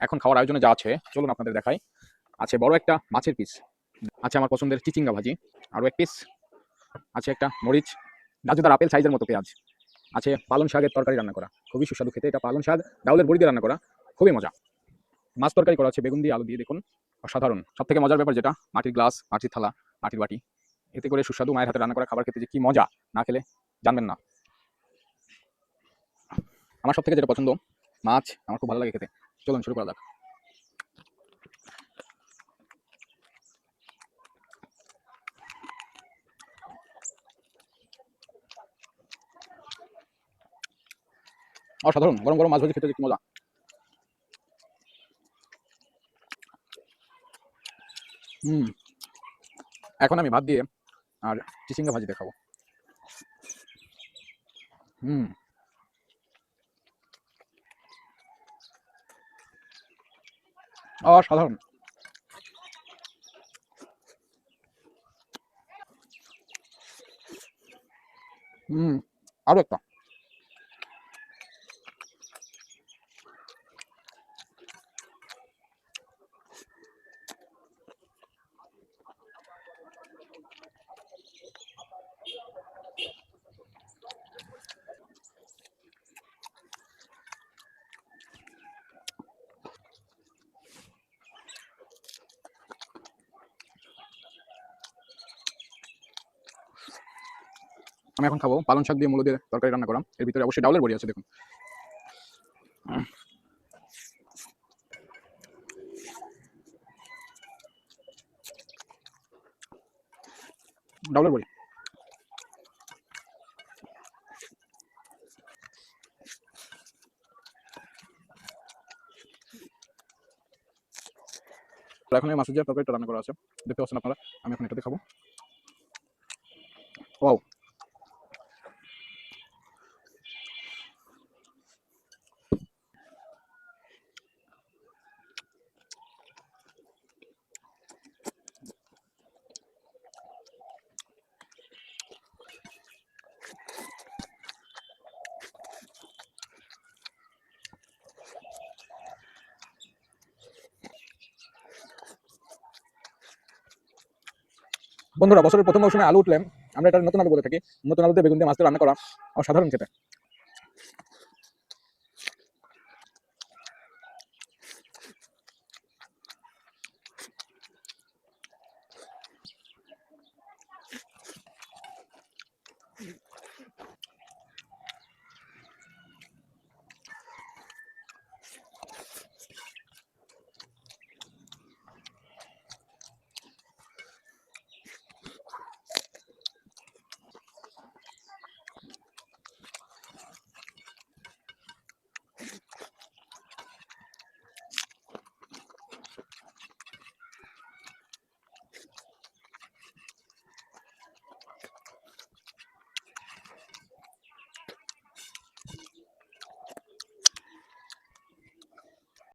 এখন খাওয়ার আয়োজনে যা আছে চলুন আপনাদের দেখাই। আছে বড় একটা মাছের পিস, আছে আমার পছন্দের চিচিঙ্গা ভাজি, আরও এক পিস আছে একটা মরিচ, গাজুদার আপেল সাইজের মতো পেঁয়াজ, আছে পালং শাকের তরকারি রান্না করা, খুবই সুস্বাদু খেতে। এটা পালং শাক ডাউলের বড়ি দিয়ে রান্না করা, খুবই মজা। মাছ তরকারি করা আছে বেগুন দিয়ে আলু দিয়ে, দেখুন অসাধারণ। সব থেকে মজার ব্যাপার যেটা, মাটির গ্লাস, মাটির থালা, মাটির বাটি, এতে করে সুস্বাদু মায়ের হাতে রান্না করা খাবার খেতে যে কি মজা, না খেলে জানবেন না। আমার সব থেকে যেটা পছন্দ মাছ, আমার খুব ভালো লাগে খেতে। চলুন শুরু করা যাক। অসাধারণ, গরম গরম মাছ ভাজি খেতে যে কি মজা। হুম, এখন আমি ভাত দিয়ে আর চিচিঙ্গা ভাজি দেখাবো। হুম, অসাধারণ। হুম, আরো একটা। আমি এখন খাবো পালং শাক দিয়ে মূলো দিয়ে তরকারি রান্না করা, এর ভিতরে অবশ্যই ডাউলের বড়ি আছে, দেখুন। ডাউলের বড়ি। তো এখন এই মাছের যে তরকারিটা রান্না করা আছে, দেখতে পাচ্ছেন আপনারা, আমি এখন এটাতে খাবো। ওয়াও। বন্ধুরা, বছরের প্রথম মৌসুমে আলু উঠলে আমরা এটা নতুন আলু বলে থাকি। নতুন আলুতে বেগুন দিয়ে মাছ দিয়ে রান্না করা অসাধারণ খেতে।